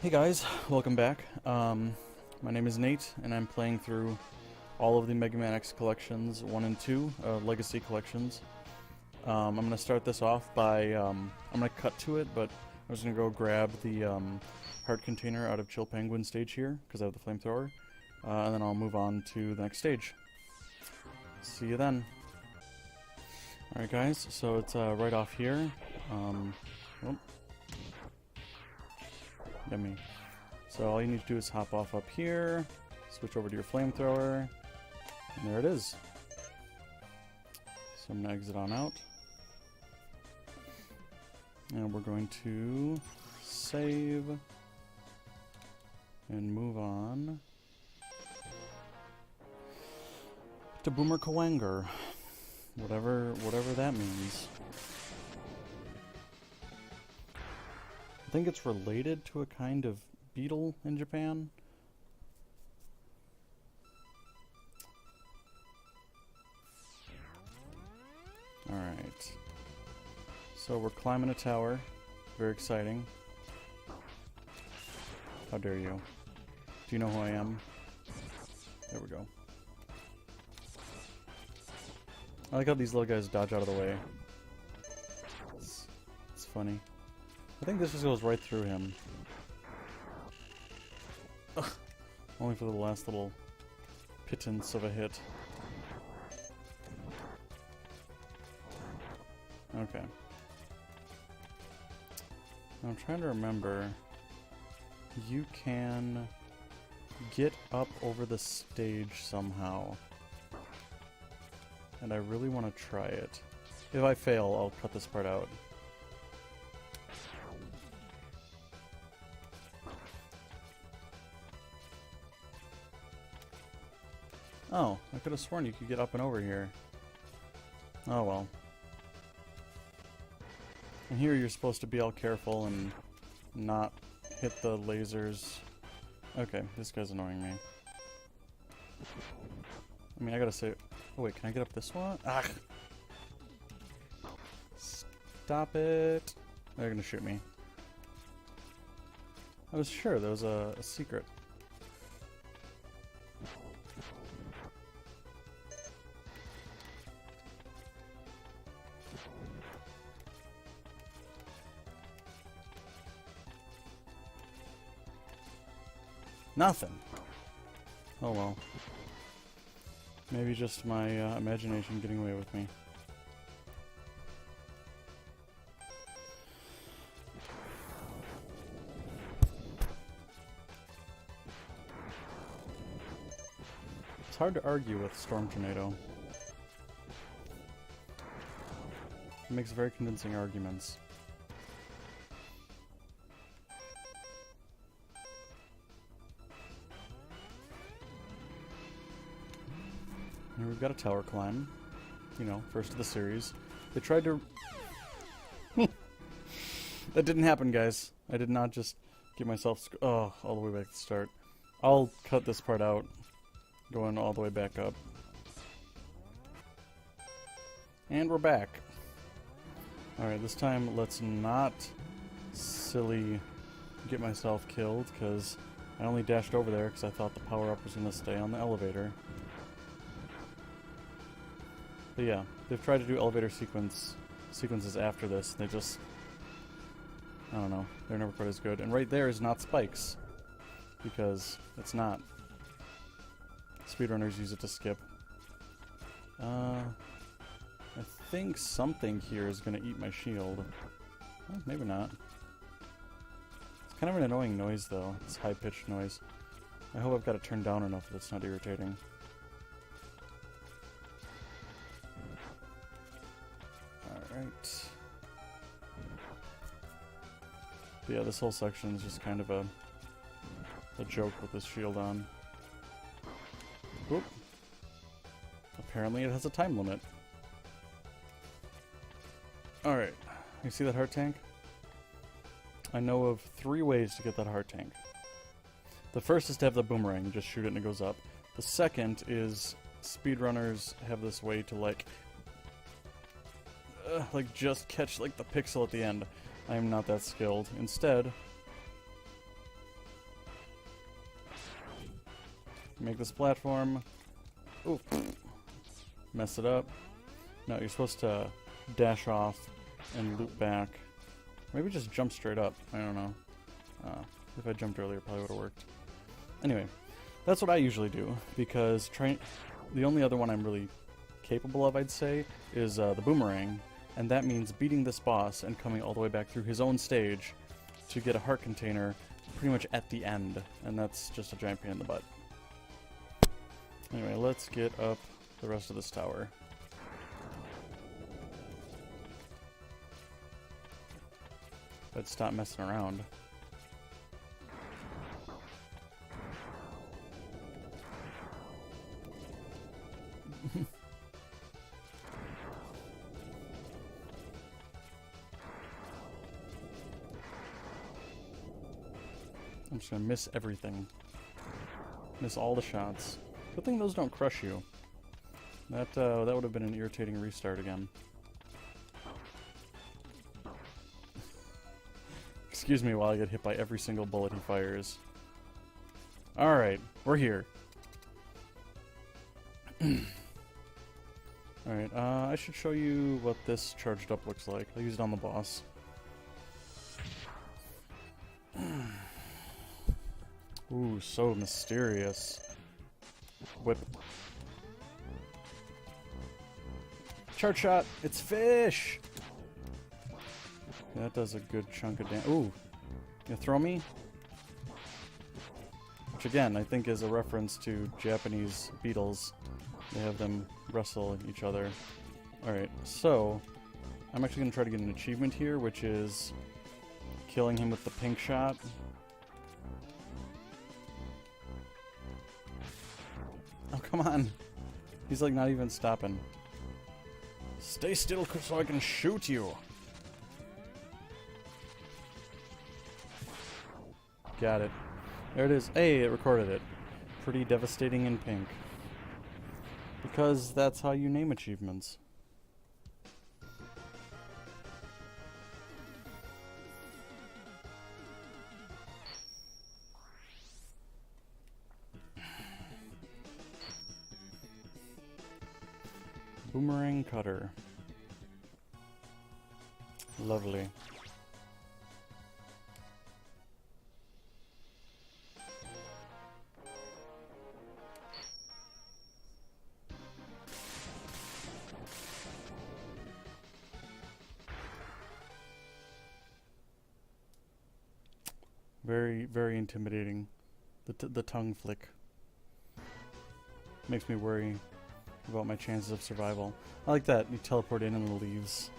Hey guys, welcome back. My name is Nate, and I'm playing through all of the Mega Man X collections 1 and 2, Legacy collections. I'm going to start this off by, I'm going to cut to it, but I'm just going to go grab the heart container out of Chill Penguin stage here, because I have the flamethrower, and then I'll move on to the next stage. See you then. Alright guys, so it's right off here. Oh. Yummy. So all you need to do is hop off up here, switch over to your flamethrower, and there it is. So I'm going to exit on out. And we're going to save and move on to Boomer Kuwanger. Whatever that means. I think it's related to a kind of beetle in Japan. Alright. So we're climbing a tower. Very exciting. How dare you? Do you know who I am? There we go. I like how these little guys dodge out of the way. It's funny. I think this just goes right through him. Ugh. Only for the last little pittance of a hit. Okay. I'm trying to remember. You can get up over the stage somehow. And I really want to try it. If I fail, I'll cut this part out. Oh, I could have sworn you could get up and over here. Oh well. And here you're supposed to be all careful and not hit the lasers. Okay, this guy's annoying me. I mean, I gotta say... Oh wait, can I get up this one? Ah! Stop it! They're gonna shoot me. I was sure there was a secret. Nothing. Oh well. Maybe just my imagination getting away with me. It's hard to argue with Storm Tornado. It makes very convincing arguments. Here we've got a tower climb. You know, first of the series. They tried to... That didn't happen, guys. I did not just get myself... all the way back to the start. I'll cut this part out. Going all the way back up. And we're back. Alright, this time let's not silly get myself killed, because I only dashed over there because I thought the power-up was going to stay on the elevator. But yeah, they've tried to do elevator sequences after this. They just... I don't know. They're never quite as good. And right there is not spikes. Because it's not. Speedrunners use it to skip. I think something here is going to eat my shield. Well, maybe not. It's kind of an annoying noise, though. It's high-pitched noise. I hope I've got it turned down enough that it's not irritating. Alright. But yeah, this whole section is just kind of a joke with this shield on. Oop. Apparently it has a time limit. Alright. You see that heart tank? I know of 3 ways to get that heart tank. The first is to have the boomerang. You just shoot it and it goes up. The second is speedrunners have this way to like just catch like the pixel at the end. I am not that skilled. Instead, Make this platform. Ooh. Mess it up. No, you're supposed to dash off and loop back. Maybe just jump straight up. I don't know. If I jumped earlier, it probably would have worked. Anyway, that's what I usually do, because the only other one I'm really capable of, I'd say, is the boomerang, and that means beating this boss and coming all the way back through his own stage to get a heart container pretty much at the end, and that's just a giant pain in the butt. Anyway, let's get up the rest of this tower. Let's stop messing around. I'm just gonna miss everything. Miss all the shots. Good thing those don't crush you. That would have been an irritating restart again. Excuse me while I get hit by every single bullet he fires. Alright, we're here. Alright, I should show you what this charged up looks like. I used it on the boss. Ooh, so mysterious. Whip. Charge shot! It's fish! Yeah, that does a good chunk of damage. Ooh! You throw me? Which again, I think is a reference to Japanese beetles. They have them wrestle each other. Alright, so I'm actually going to try to get an achievement here, which is killing him with the pink shot. Oh, come on. He's like not even stopping. Stay still so I can shoot you. Got it. There it is. Hey, it recorded it. Pretty devastating in pink. Because that's how you name achievements. Boomerang cutter. Lovely. Very, very intimidating. The tongue flick makes me worry about my chances of survival. I like that you teleport in and the leaves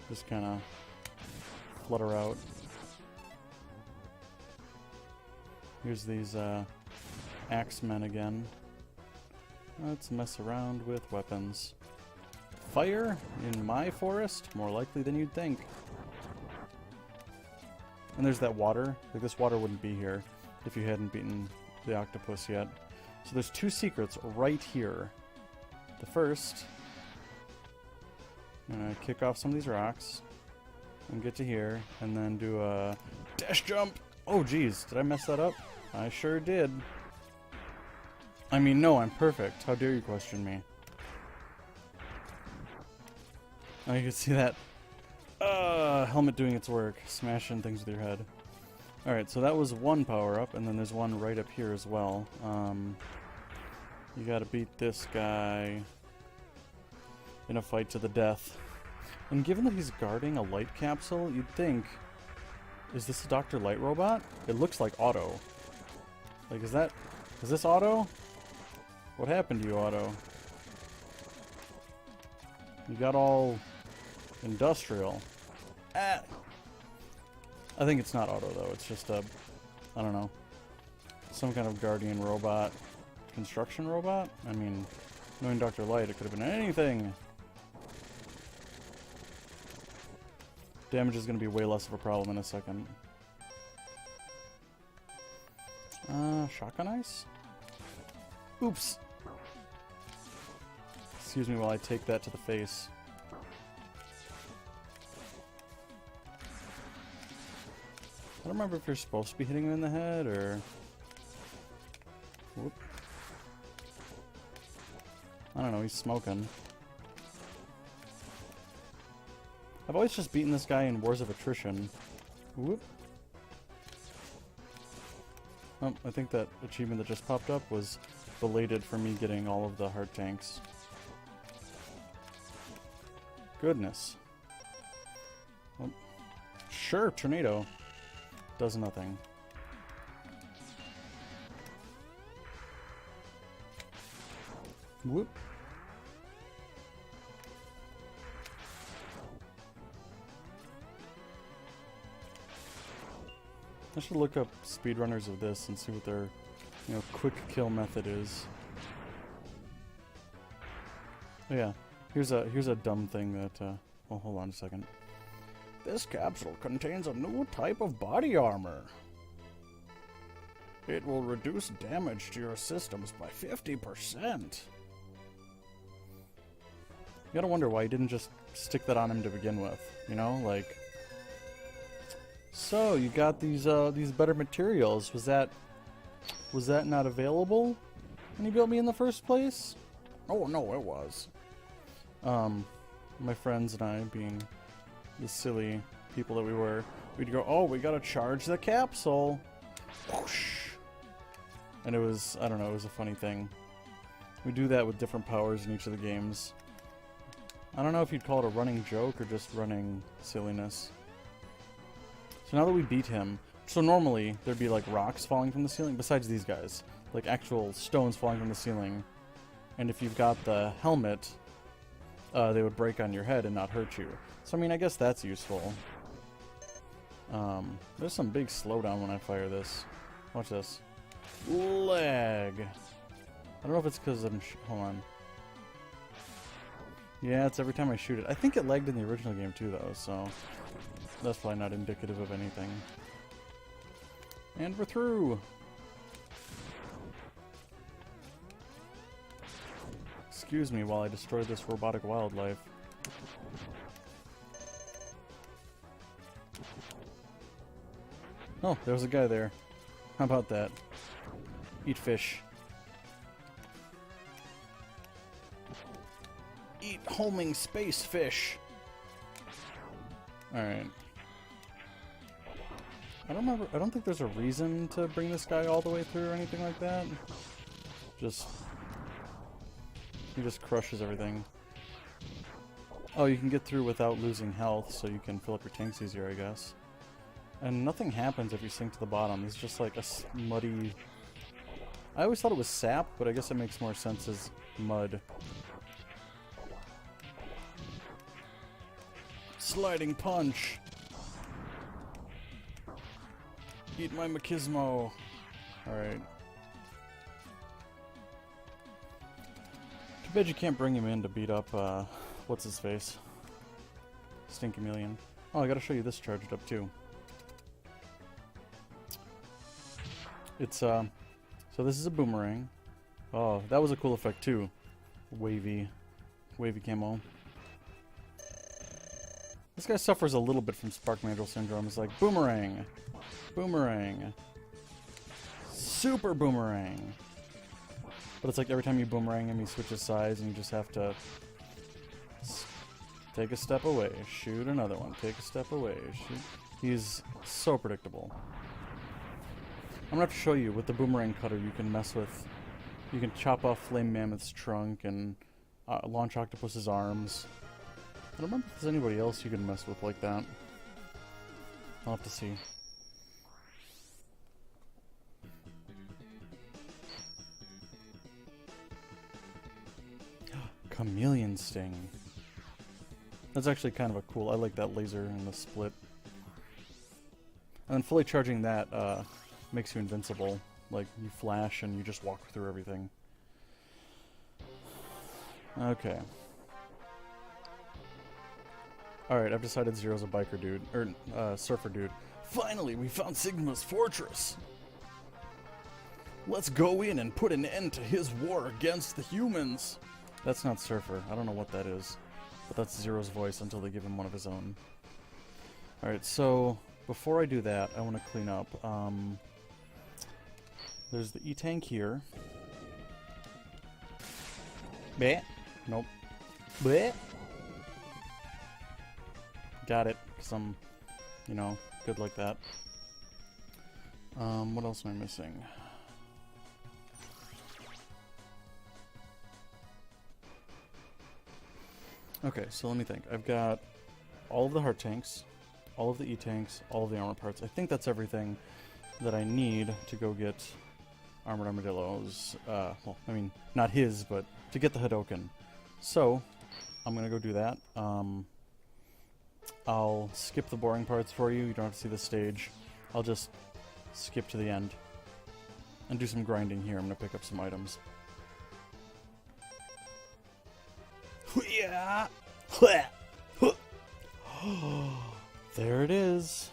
just kind of flutter out. Here's these axemen again. Let's mess around with weapons. Fire in my forest? More likely than you'd think. And there's that water. Like, this water wouldn't be here if you hadn't beaten the octopus yet. So there's two secrets right here. The first, I'm gonna kick off some of these rocks and get to here, and then do a dash jump. Oh geez, did I mess that up? I sure did. I mean, no, I'm perfect. How dare you question me? Oh, you can see that helmet doing its work, smashing things with your head. Alright, so that was one power-up, and then there's one right up here as well. You gotta beat this guy in a fight to the death. And given that he's guarding a light capsule, you'd think, is this a Dr. Light robot? It looks like Otto. Like, is this Otto? What happened to you, Otto? You got all industrial. Ah! I think it's not Otto, though. It's just a, I don't know, some kind of guardian robot. Construction robot? I mean, knowing Dr. Light, it could have been anything. Damage is going to be way less of a problem in a second. Shotgun ice? Oops. Excuse me while I take that to the face. I don't remember if you're supposed to be hitting him in the head, or... Whoop. don't know, he's smoking. I've always just beaten this guy in Wars of Attrition. Whoop. Oh, I think that achievement that just popped up was belated for me getting all of the heart tanks. Goodness. Oh. Sure, tornado. Does nothing. Whoop. I should look up speedrunners of this and see what their, you know, quick kill method is. Oh yeah, here's a dumb thing that, well, hold on a second. This capsule contains a new type of body armor. It will reduce damage to your systems by 50%. You gotta wonder why he didn't just stick that on him to begin with, you know, like... So, you got these better materials. Was that not available when you built me in the first place? Oh, no, it was. My friends and I, being the silly people that we were, we'd go, oh, we gotta charge the capsule. Whoosh. And it was, I don't know, it was a funny thing. We do that with different powers in each of the games. I don't know if you'd call it a running joke or just running silliness. So now that we beat him, so normally there'd be like rocks falling from the ceiling, besides these guys. Like actual stones falling from the ceiling. And if you've got the helmet, they would break on your head and not hurt you. So I mean, I guess that's useful. There's some big slowdown when I fire this. Watch this. Lag. I don't know if it's because I'm... hold on. Yeah, it's every time I shoot it. I think it lagged in the original game too, though, so... that's probably not indicative of anything. And we're through! Excuse me while I destroy this robotic wildlife. Oh, there was a guy there. How about that? Eat fish. Eat homing space fish! Alright. I don't think there's a reason to bring this guy all the way through or anything like that. He just crushes everything. Oh, you can get through without losing health, so you can fill up your tanks easier, I guess. And nothing happens if you sink to the bottom. It's just like a muddy... I always thought it was sap, but I guess it makes more sense as mud. Sliding punch! Eat my machismo! Alright. Too bad you can't bring him in to beat up, what's his face? Chameleon. Oh, I gotta show you this charged up too. It's, so this is a boomerang. Oh, that was a cool effect too. Wavy camo. This guy suffers a little bit from Spark Mandrill Syndrome. It's like, boomerang! Boomerang! Super boomerang! But it's like every time you boomerang him, he switches sides and you just have to... take a step away, shoot another one, take a step away, shoot... He's so predictable. I'm gonna have to show you, with the boomerang cutter you can mess with... You can chop off Flame Mammoth's trunk and Launch Octopus's arms. I don't remember if there's anybody else you can mess with like that. I'll have to see. Chameleon Sting. That's actually kind of a cool... I like that laser and the split. And then fully charging that makes you invincible. Like, you flash and you just walk through everything. Okay. Alright, I've decided Zero's a biker dude. Or, surfer dude. Finally, we found Sigma's fortress! Let's go in and put an end to his war against the humans! That's not Surfer. I don't know what that is. But that's Zero's voice until they give him one of his own. Alright, so before I do that, I want to clean up. There's the E-Tank here. Bleh. Nope. Blech. Got it, because I'm, you know, good like that. What else am I missing? Okay, so let me think. I've got all of the heart tanks, all of the E-tanks, all of the armor parts. I think that's everything that I need to go get Armored Armadillo's, well, I mean, not his, but to get the Hadoken. So, I'm gonna go do that. I'll skip the boring parts for you. You don't have to see the stage. I'll just skip to the end and do some grinding here. I'm gonna pick up some items. Yeah. There it is.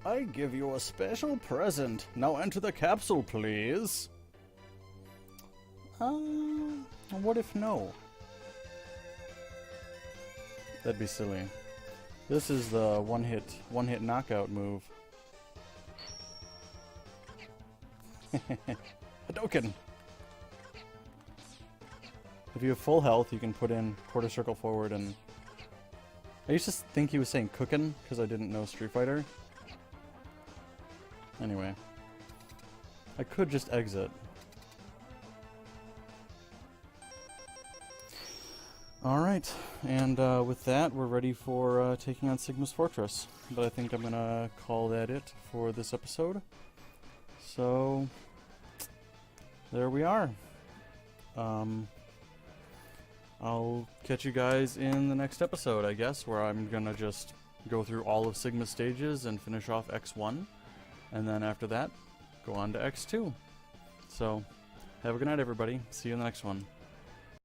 I give you a special present. Now enter the capsule, please. What if no? That'd be silly. This is the one-hit knockout move. Hadoken! If you have full health, you can put in quarter circle forward and... I used to think he was saying cookin', because I didn't know Street Fighter. Anyway. I could just exit. Alright, and with that, we're ready for taking on Sigma's Fortress. But I think I'm gonna call that it for this episode. So... there we are. I'll catch you guys in the next episode, I guess, where I'm gonna just go through all of Sigma's stages and finish off X1. And then after that, go on to X2. So, have a good night, everybody. See you in the next one.